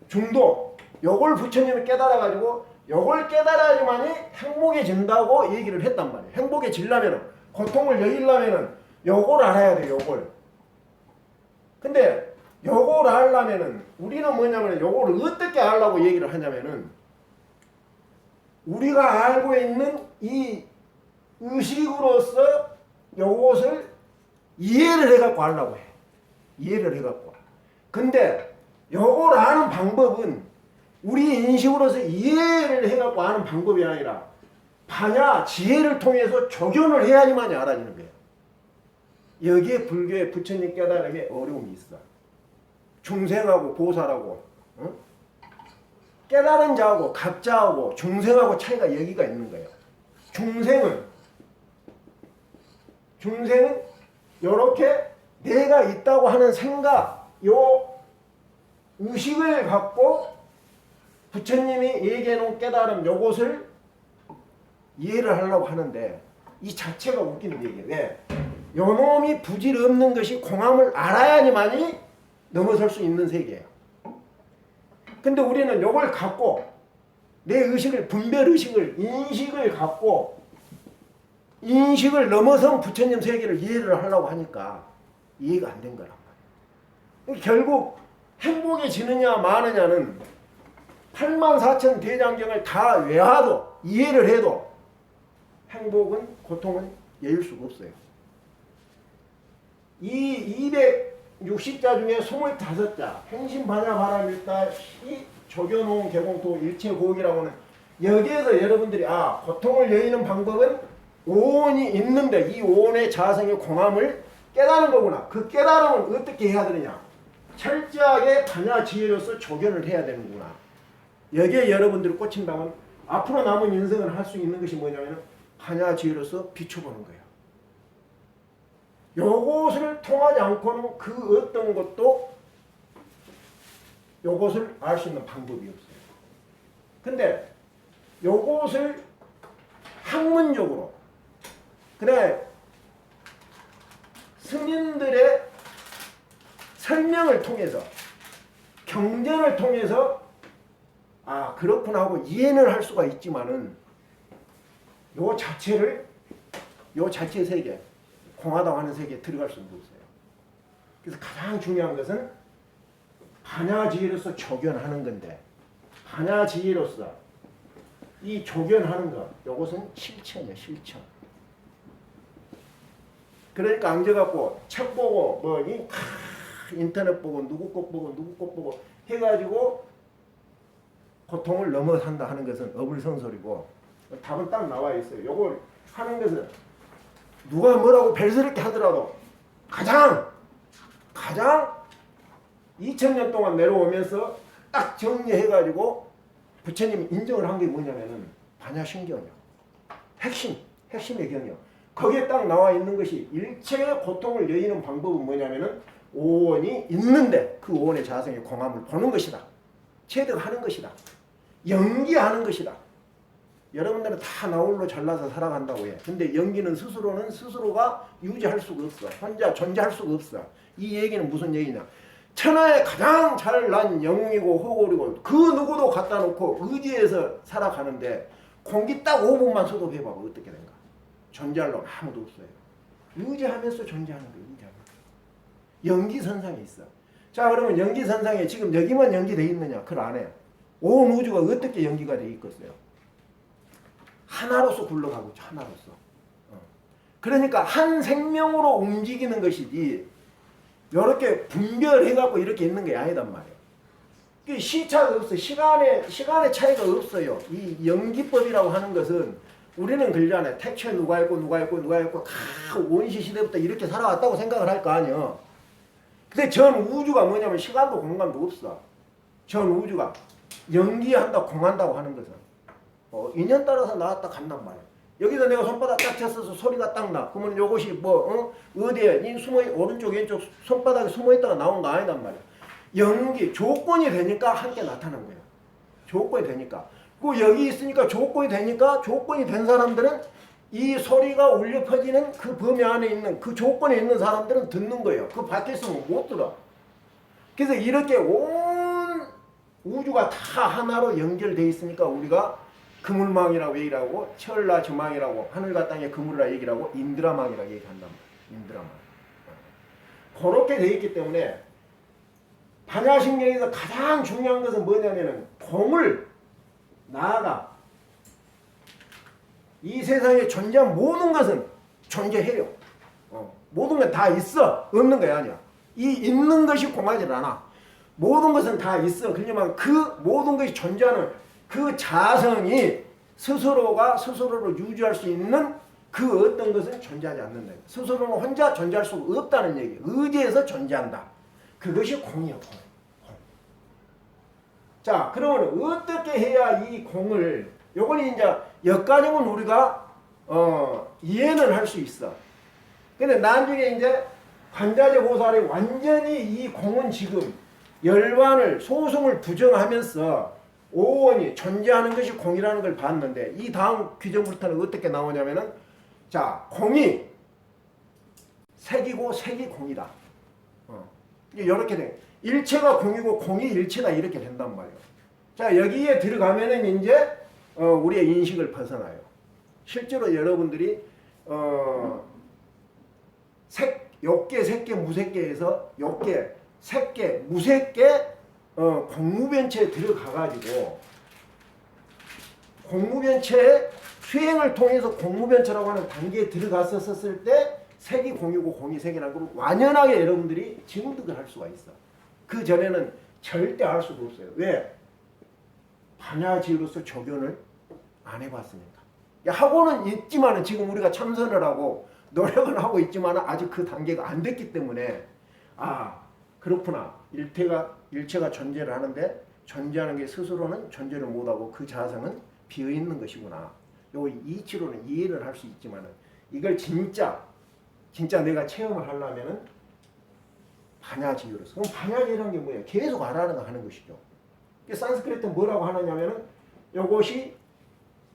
중도 요걸 부처님이 깨달아가지고 요걸 깨달아야지만이 행복해진다고 얘기를 했단 말이에요. 행복해지려면은 고통을 여의려면은 요걸 알아야 돼. 요걸. 근데 요걸 알려면은 우리는 뭐냐면 요거를 어떻게 알라고 얘기를 하냐면은 우리가 알고 있는 이 의식으로서 요것을 이해를 해갖고 알라고 해. 이해를 해갖고. 근데 요걸 아는 방법은 우리 인식으로서 이해를 해갖고 아는 방법이 아니라 반야 지혜를 통해서 적용을 해야지만이 알아지는 거예요. 여기에 불교의 부처님 깨달음에 어려움이 있어. 중생하고 보살하고 깨달은 자하고 각자하고 중생하고 차이가 여기가 있는 거예요. 중생은 요렇게 내가 있다고 하는 생각 요 의식을 갖고 부처님이 얘기해 놓은 깨달음 요것을 이해를 하려고 하는데 이 자체가 웃기는 얘기예요. 왜? 요놈이 부질 없는 것이 공함을 알아야지만이 넘어설 수 있는 세계예요. 근데 우리는 요걸 갖고 내 의식을 분별 의식을 인식을 갖고 인식을 넘어선 부처님 세계를 이해를 하려고 하니까 이해가 안 된 거란 말이에요. 결국 행복해지느냐 마느냐는 84,000 대장경을 다 외워도 이해를 해도 행복은 고통은 예일 수가 없어요. 이 260자 중에 25자 행심반야바라밀다 이 조견호응 개공토 일체고기라고 하는 여기에서 여러분들이 고통을 여의는 방법은 오온이 있는데 이 오온의 자성의 공함을 깨달은 거구나. 그 깨달음은 어떻게 해야 되느냐. 철저하게 반야지혜로서 조견을 해야 되는구나. 여기에 여러분들이 꽂힌다면 앞으로 남은 인생을 할 수 있는 것이 뭐냐면 반야지혜로서 비춰보는 거예요. 요것을 통하지 않고는 그 어떤 것도 요것을 알 수 있는 방법이 없어요. 근데 요것을 학문적으로 그래 스님들의 설명을 통해서 경전을 통해서 그렇구나 하고 이해는 할 수가 있지만은 요 자체 세계 공하다고 하는 세계에 들어갈 수는 없어요. 그래서 가장 중요한 것은 반야지혜로서 조견하는 건데 반야지혜로서 이 조견하는 것 요것은 실천이에요. 실천. 그러니까 앉아갖고 책 보고 인터넷 보고 누구 것 보고 해가지고 고통을 넘어산다 하는 것은 어불성설이고 답은 딱 나와 있어요. 요걸 하는 것은 누가 뭐라고 별스럽게 하더라도 가장 2000년 동안 내려오면서 딱 정리해가지고 부처님이 인정을 한 게 뭐냐면은 반야신경이요. 핵심의 경이요. 거기에 딱 나와 있는 것이 일체의 고통을 여의는 방법은 뭐냐면은 오원이 있는데 그 오원의 자성의 공함을 보는 것이다. 체득하는 것이다. 연기하는 것이다. 여러분들은 다 나홀로 잘나서 살아간다고 해. 근데 연기는 스스로가 유지할 수가 없어. 혼자 존재할 수가 없어. 이 얘기는 무슨 얘기냐. 천하에 가장 잘난 영웅이고 호골이고 그 누구도 갖다 놓고 의지해서 살아가는데 공기 딱 5분만 소독해봐. 어떻게 된가. 존재할 놈 아무도 없어요. 의지하면서 존재하는 거예요. 의지하면서. 연기선상에 있어. 자, 그러면 연기선상에 지금 여기만 연기되어 있느냐? 그 안에 온 우주가 어떻게 연기가 되어 있겠어요? 하나로서 굴러가고 있죠. 하나로서. 그러니까 한 생명으로 움직이는 것이지 이렇게 분별해갖고 이렇게 있는 게 아니단 말이에요. 시차가 없어요. 시간의 차이가 없어요. 이 연기법이라고 하는 것은 우리는 그러잖아요. 택초에 누가 있고 다 원시 시대부터 이렇게 살아왔다고 생각을 할 거 아니에요. 근데 전 우주가 뭐냐면 시간도 공간도 없어. 전 우주가 연기한다 공한다고 하는 것은 인연 따라서 나왔다 간단 말이에요. 여기서 내가 손바닥 딱 쳤어서 소리가 딱 나. 그러면 요것이 어디에 오른쪽 왼쪽 손바닥에 숨어있다가 나온 거 아니단 말이에요. 연기 조건이 되니까 함께 나타난 거예요. 조건이 되니까. 그 여기 있으니까 조건이 되니까 조건이 된 사람들은 이 소리가 울려 퍼지는 그 범위 안에 있는 그 조건에 있는 사람들은 듣는 거예요. 그 밖에 있으면 못 들어. 그래서 이렇게 온 우주가 다 하나로 연결되어 있으니까 우리가 그물망이라고 얘기하고 천라저망이라고 하늘과 땅의 그물이라 얘기하고 인드라망이라고 얘기한단 말이에요. 인드라망. 그렇게 되어 있기 때문에 반야신경에서 가장 중요한 것은 뭐냐면은 공을 나아가 이 세상에 존재한 모든 것은 존재해요. 모든 건 다 있어. 없는 게 아니야. 이 있는 것이 공하지 않아. 모든 것은 다 있어. 그러지만 그 모든 것이 존재하는 그 자성이 스스로가 스스로를 유지할 수 있는 그 어떤 것은 존재하지 않는다. 스스로는 혼자 존재할 수 없다는 얘기. 의지해서 존재한다. 그것이 공이야. 공. 자, 그러면 어떻게 해야 이 공을 요건 이제 여기까지는 우리가 이해는 할 수 있어. 근데 나중에 이제 관자재 보살이 완전히 이 공은 지금 열반을 소승을 부정하면서 오원이 존재하는 것이 공이라는 걸 봤는데 이 다음 규정부터는 어떻게 나오냐면은 자, 공이 색이고 색이 공이다. 이렇게 돼. 일체가 공이고 공이 일체다 이렇게 된단 말이에요. 자, 여기에 들어가면은 이제 우리의 인식을 벗어나요. 실제로 여러분들이 욕계, 색계, 무색계에서 욕계, 색계, 무색계 공무변체에 들어가가지고 공무변체의 수행을 통해서 공무변체라고 하는 단계에 들어갔었을 때 색이 공이고 공이 색이라는 걸 완연하게 여러분들이 증득을 할 수가 있어. 그 전에는 절대 알 수가 없어요. 왜? 반야지로서 적용을 안 해봤으니까. 하고는 있지만은 지금 우리가 참선을 하고 노력을 하고 있지만 아직 그 단계가 안 됐기 때문에 그렇구나. 일체가 존재를 하는데 존재하는 게 스스로는 존재를 못하고 그 자성은 비어있는 것이구나. 요 이치로는 이해를 할 수 있지만은 이걸 진짜 내가 체험을 하려면은 반야지로서. 그럼 반야지라는 게 뭐예요? 계속 알아가 하는 것이죠. 산스크리트는 뭐라고 하느냐면은 요것이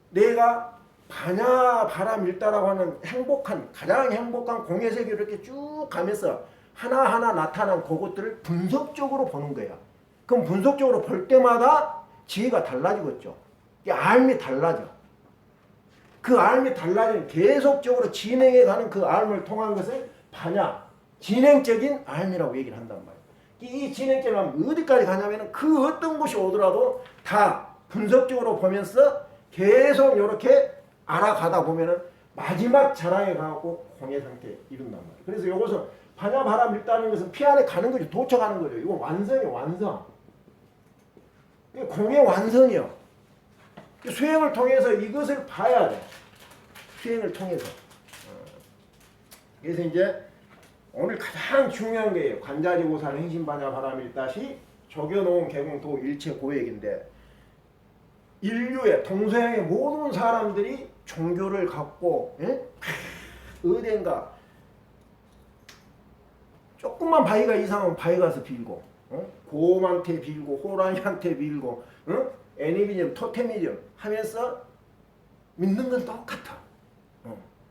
내가 반야바람일다라고 하는 가장 행복한 공의 세계를 이렇게 쭉 가면서 하나하나 나타난 그것들을 분석적으로 보는 거야. 그럼 분석적으로 볼 때마다 지혜가 달라지겠죠. 알미 달라져. 그 알미 달라지는 계속적으로 진행해가는 그 알을 통한 것을 반야, 진행적인 알미라고 얘기를 한단 말이야. 이 진행적인 알미 어디까지 가냐면 그 어떤 것이 오더라도 다 분석적으로 보면서 계속 이렇게 알아가다 보면은 마지막 자랑에 가고 공의 상태에 이룬단 말이에요. 그래서 이것은 반야바람 일다는 것은 피 안에 가는 거죠. 도착하는 거죠. 이건 완성이에요. 완성. 공의 완성이요. 수행을 통해서 이것을 봐야 돼. 수행을 통해서. 그래서 이제 오늘 가장 중요한 게 관자지고사를 행심반야 바람일다시 적여놓은 개공도 일체 고액인데 인류의 동서양의 모든 사람들이 종교를 갖고 어딘가 조금만 바위가 이상하면 바위 가서 빌고 곰한테 빌고 호랑이한테 빌고 애니비즘 토테미즘 하면서 믿는 건 똑같아.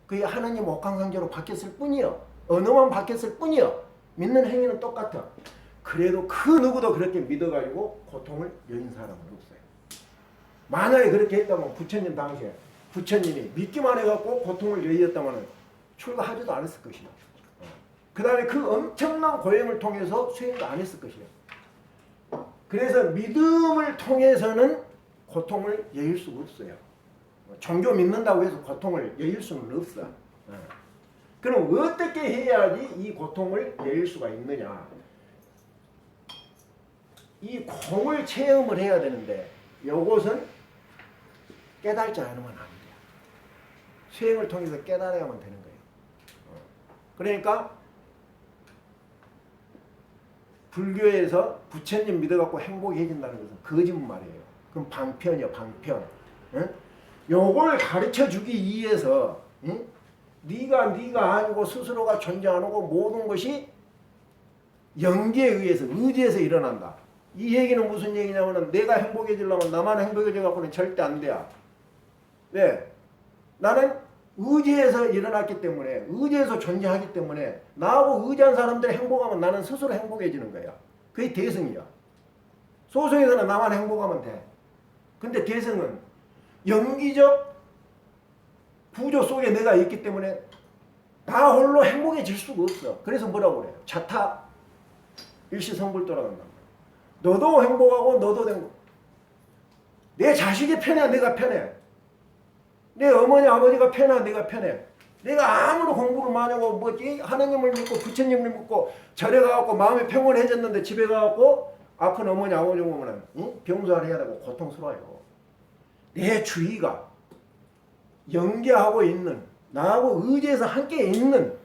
그게 하나님 옥강상제로 바뀌었을 뿐이요. 언어만 바뀌었을 뿐이요. 믿는 행위는 똑같아. 그래도 그 누구도 그렇게 믿어가지고 고통을 여인 사람은 없어요. 만약에 그렇게 했다면 부처님 당시에 부처님이 믿기만 해갖고 고통을 여의었다면 출가하지도 않았을 것이요. 그 다음에 그 엄청난 고행을 통해서 수행도 안 했을 것이요. 그래서 믿음을 통해서는 고통을 여일 수가 없어요. 종교 믿는다고 해서 고통을 여일 수는 없어. 그럼 어떻게 해야지 이 고통을 여일 수가 있느냐? 이 공을 체험을 해야 되는데 이것은 깨달지 않으면 안 돼요. 수행을 통해서 깨달아야만 되는 거예요. 그러니까 불교에서 부처님 믿어갖고 행복해진다는 것은 거짓말이에요. 그럼 방편이요, 방편. 요걸 가르쳐 주기 위해서 네가 아니고 스스로가 존재 안 하고 모든 것이 연기에 의해서 의지에서 일어난다. 이 얘기는 무슨 얘기냐면 내가 행복해지려면 나만 행복해져갖고는 절대 안 돼요. 왜? 나는 의지에서 일어났기 때문에 의지에서 존재하기 때문에 나하고 의지한 사람들이 행복하면 나는 스스로 행복해지는 거야. 그게 대승이야. 소승에서는 나만 행복하면 돼. 근데 대승은 연기적 구조 속에 내가 있기 때문에 나 홀로 행복해질 수가 없어. 그래서 뭐라고 그래요? 자타 일시성불도라고 한단 말이야. 너도 행복하고 너도 행복. 내 자식이 편해, 내가 편해. 내 어머니 아버지가 편해, 내가 편해. 내가 아무리 공부를 많이 하고 뭐지 하나님을 믿고 부처님을 믿고 절에 가갖고 마음이 평온해졌는데 집에 가갖고 아픈 어머니 아버지 보면 병수를 해야 되고 고통스러워요. 내 주의가 연계하고 있는 나하고 의지에서 함께 있는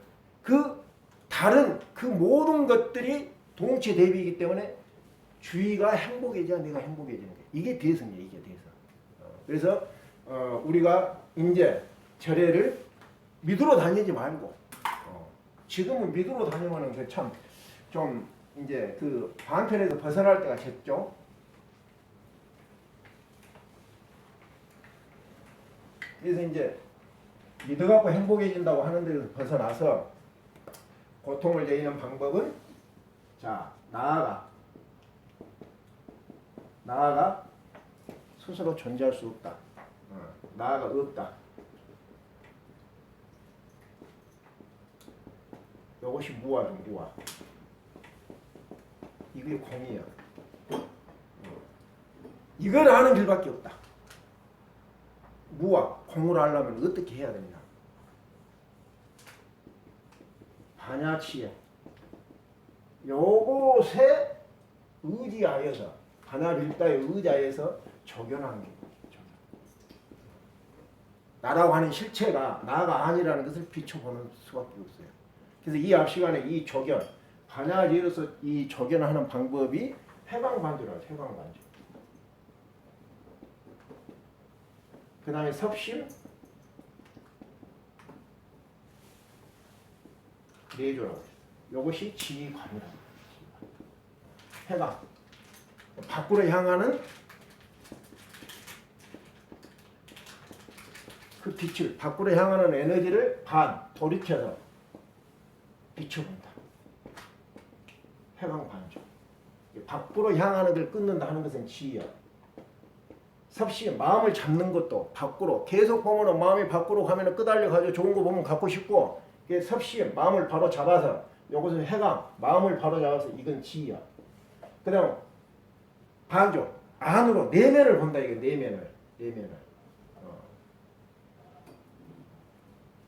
그 다른 그 모든 것들이 동체 대비이기 때문에 주의가 행복해져야 내가 행복해지는 거예요. 이게 대승이에요. 이게 대승. 그래서 우리가 이제 절에를 믿으러 다니지 말고 지금은 믿으러 다니면은 참 좀 이제 그 방편에서 벗어날 때가 됐죠. 그래서 이제 믿어갖고 행복해진다고 하는 데서 벗어나서 고통을 여의는 방법은 자 나아가 스스로 존재할 수 없다. 나아가 없다. 이것이 무아죠, 무아. 이게 공이야. 이걸 아는 길밖에 없다. 무아, 공을 하려면 어떻게 해야 되냐? 반야치에 요것에 의지하여서 반야릴다에 의지하여서 적용하는 게 나라고 하는 실체가 나가 아니라는 것을 비춰보는 수밖에 없어요. 그래서 이 앞 시간에 이 적연, 반야리로서 이 적연하는 방법이 해방반주라고 해방반주. 그 다음에 섭심, 내조라고 해요. 이것이 지관이라고 해요. 해방. 밖으로 향하는 그 빛을, 밖으로 향하는 에너지를 돌이켜서 비춰본다. 해방반주. 밖으로 향하는 걸 끊는다 하는 것은 지혜야. 섭씨, 마음을 잡는 것도 밖으로 계속 보면은 마음이 밖으로 가면은 끄달려 가지고 좋은 거 보면 갖고 싶고, 섭씨, 마음을 바로 잡아서 이것은 해강, 마음을 바로 잡아서 이건 지혜야. 그다음 반조, 안으로 내면을 본다. 이게 내면을.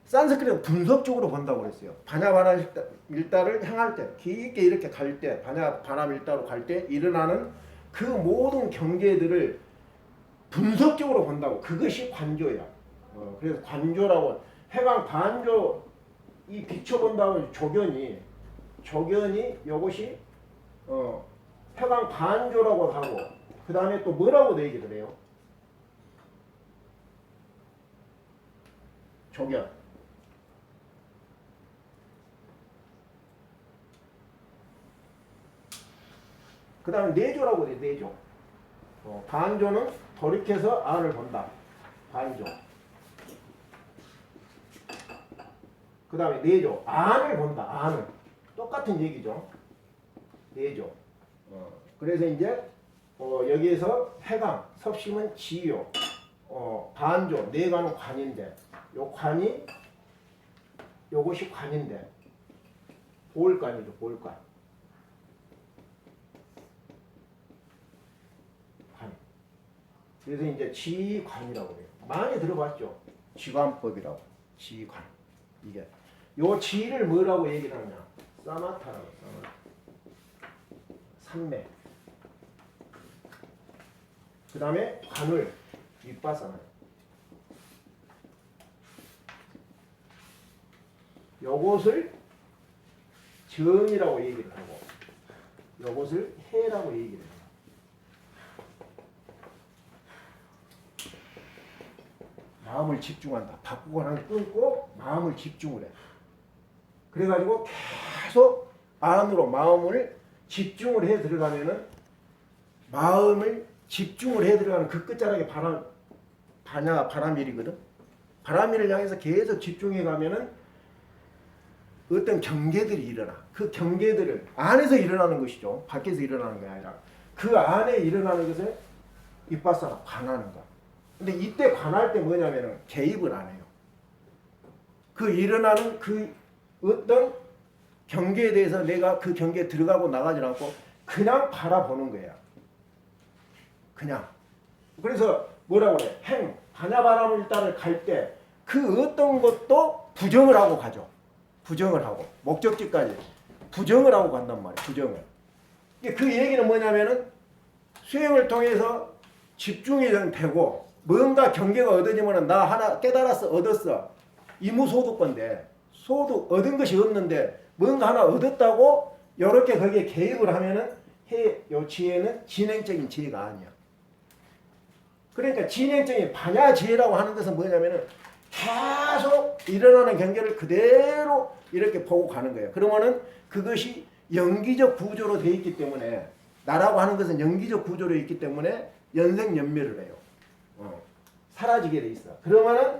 산스크리트는 분석적으로 본다고 그랬어요. 반야반야밀다를 향할 때, 깊게 이렇게 갈 때, 반야반야밀다로 갈 때 일어나는 그 모든 경계들을 분석적으로 본다고. 그것이 관조야. 그래서 관조라고 해강 반조 이 비춰본다고 조견이 요것이 해강 반조라고 하고 그 다음에 또 뭐라고 얘기를 해요? 조견. 그 다음에 내조라고 돼. 내조. 반조는 돌이켜서 안을 본다. 반조. 그 다음에 내조. 안을 본다. 안을. 똑같은 얘기죠. 내조. 그래서 이제 여기에서 해강, 섭심은 지요. 반조, 내관은 관인데 요 관이 요것이 관인데 보울관이죠. 보울관. 관. 그래서 이제 지관이라고 해요. 많이 들어봤죠. 지관법이라고. 지관. 이게 요 지를 뭐라고 얘기를 하냐? 사마타라고. 산매. 그 다음에 관을 윗바사나. 요것을 정이라고 얘기를 하고 요것을 해라고 얘기를 해요. 마음을 집중한다. 바꾸거나 끊고 마음을 집중을 해. 그래가지고 계속 안으로 마음을 집중을 해 들어가면은 마음을 집중을 해 들어가는 그 끝자락에 바람일이거든. 바람일을 향해서 계속 집중해 가면은 어떤 경계들이 일어나. 그 경계들을 안에서 일어나는 것이죠. 밖에서 일어나는 게 아니라 그 안에 일어나는 것을 윗바사가 관하는 거야. 근데 이때 관할 때 뭐냐면은 개입을 안 해요. 그 일어나는 그 어떤 경계에 대해서 내가 그 경계에 들어가고 나가지 않고 그냥 바라보는 거야. 그냥. 그래서 뭐라고 그래? 행, 반야바람일단을 갈 때 그 어떤 것도 부정을 하고 가죠. 부정을 하고 목적지까지 부정을 하고 간단 말이야. 부정을. 그 얘기는 뭐냐면은 수행을 통해서 집중이 되고 뭔가 경계가 얻어지면은 나 하나 깨달았어, 얻었어. 이무소득건데 소득 얻은 것이 없는데 뭔가 하나 얻었다고 이렇게 거기에 개입을 하면은 요 지혜는 진행적인 지혜가 아니야. 그러니까 진행적인 반야지혜라고 하는 것은 뭐냐면은 계속 일어나는 경계를 그대로 이렇게 보고 가는 거예요. 그러면은 그것이 연기적 구조로 되어 있기 때문에 나라고 하는 것은 연기적 구조로 있기 때문에 연생연멸을 해요. 사라지게 돼 있어. 그러면은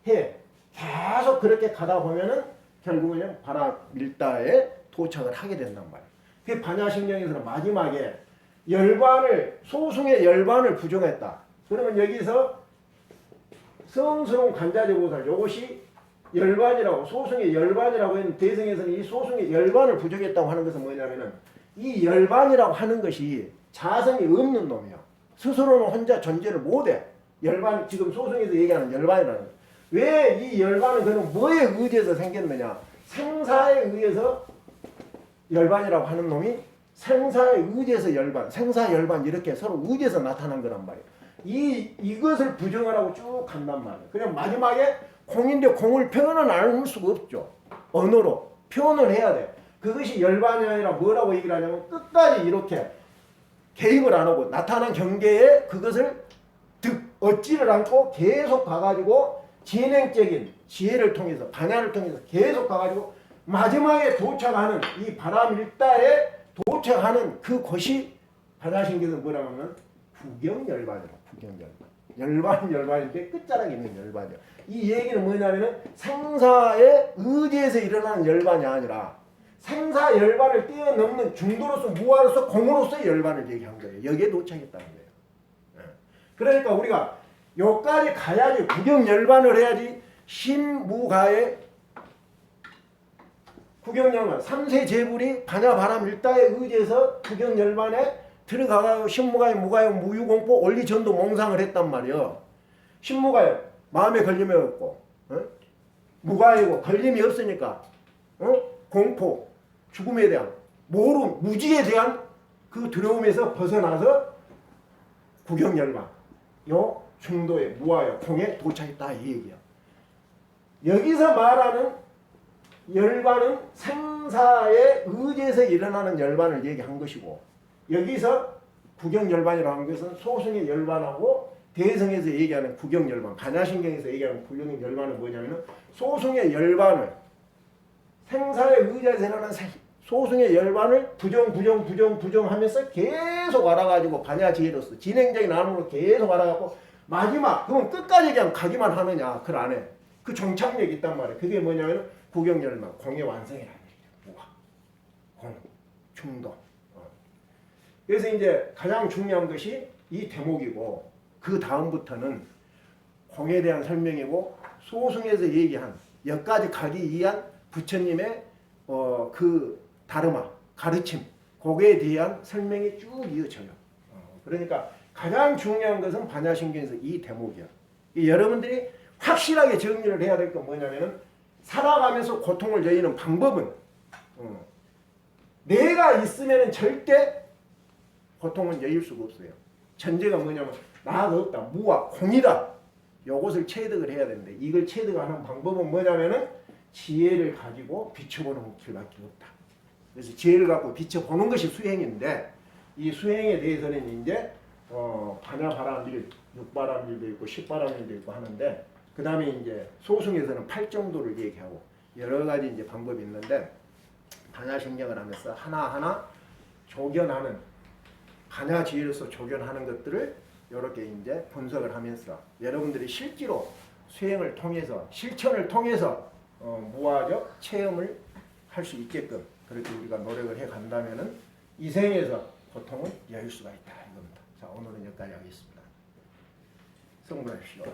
계속 그렇게 가다 보면은 결국은 바람일다에 도착을 하게 된단 말이에요. 그 반야신경에서는 마지막에 소승의 열반을 부정했다. 그러면 여기서 성스러운 관자재보살 요것이 열반이라고 소승의 열반이라고 했는 대승에서는 이 소승의 열반을 부정했다고 하는 것은 뭐냐면은 이 열반이라고 하는 것이 자성이 없는 놈이야. 스스로는 혼자 존재를 못해. 열반 지금 소승에서 얘기하는 열반이라는 거야. 왜 이 열반은 그럼 뭐에 의지해서 생겼느냐? 생사에 의해서 열반이라고 하는 놈이 생사에 의지해서 열반, 생사 열반 이렇게 서로 의지해서 나타난 거란 말이야. 이것을 부정하라고 쭉 간단 말이야. 그냥 마지막에 공인데 공을 표현은 안 할 수가 없죠. 언어로 표현을 해야 돼. 그것이 열반이 아니라 뭐라고 얘기를 하냐면 끝까지 이렇게 개입을 안 하고 나타난 경계에 그것을 얻지를 않고 계속 가가지고 진행적인 지혜를 통해서 반야를 통해서 계속 가가지고 마지막에 도착하는 이 바람일다에 도착하는 그곳이 반야신경에서 뭐라고 하면 부경열반이라고. 부경열반. 열반인데 끝자락에 있는 열반이야. 이 얘기는 뭐냐면은 생사에 의지해서 일어나는 열반이 아니라 생사 열반을 뛰어넘는 중도로서 무아로서 공으로서의 열반을 얘기한 거예요. 여기에 도착했다는 거예요. 그러니까 우리가 여기까지 가야지 구경열반을 해야지 신무가의 구경열반 3세 제불이 반야바람일다에 의지해서 구경열반에 들어가가 신무가에 무가에 무유공포 원리전도 몽상을 했단 말이요. 신무가에 마음에 걸림이 없고 무가에고 걸림이 없으니까 공포 죽음에 대한 모름 무지에 대한 그 두려움에서 벗어나서 구경열반 요 중도에 무아요 공에 도착했다 이 얘기야. 여기서 말하는 열반은 생사에 의지에서 일어나는 열반을 얘기한 것이고 여기서 구경열반이라고 하는 것은 소승의 열반하고 대성에서 얘기하는 구경열반, 반야신경에서 얘기하는 구경열반은 뭐냐면은 소승의 열반을 생사에 의지에서 일어나는 소승의 열반을 부정하면서 계속 알아가지고 반야지혜로서 진행적인 안으로 계속 알아가고 마지막 그건 끝까지 그냥 가기만 하느냐 그 안에 그 종착역이 있단 말이에요. 그게 뭐냐면 구경열반 공의 완성이라는 얘기죠. 공, 중도. 그래서 이제 가장 중요한 것이 이 대목이고 그 다음부터는 공에 대한 설명이고 소승에서 얘기한 여기까지 가기 위한 부처님의 그 다르마 가르침 거기에 대한 설명이 쭉 이어져요. 그러니까 가장 중요한 것은 반야신경에서 이 대목이야. 여러분들이 확실하게 정리를 해야 될 건 뭐냐면은 살아가면서 고통을 여의는 방법은 내가 있으면은 절대 고통은 여일 수가 없어요. 천재가 뭐냐면 나가 없다. 무와 공이다. 요것을 체득을 해야 되는데 이걸 체득하는 방법은 뭐냐면은 지혜를 가지고 비춰보는 길밖에 없다. 그래서 지혜를 갖고 비춰보는 것이 수행인데 이 수행에 대해서는 이제 반야바람일, 육바람일도 있고 십바람일도 있고 하는데 그 다음에 이제 소승에서는 8정도를 얘기하고 여러 가지 이제 방법이 있는데 반야신경을 하면서 하나하나 조견하는 반야지혜로서 조견하는 것들을 이렇게 이제 분석을 하면서 여러분들이 실제로 수행을 통해서 실천을 통해서 무아적 체험을 할 수 있게끔 그렇게 우리가 노력을 해 간다면은 이 생에서 고통은 여일 수가 있다 이겁니다. 자 오늘은 여기까지 하겠습니다. 성불하십시오.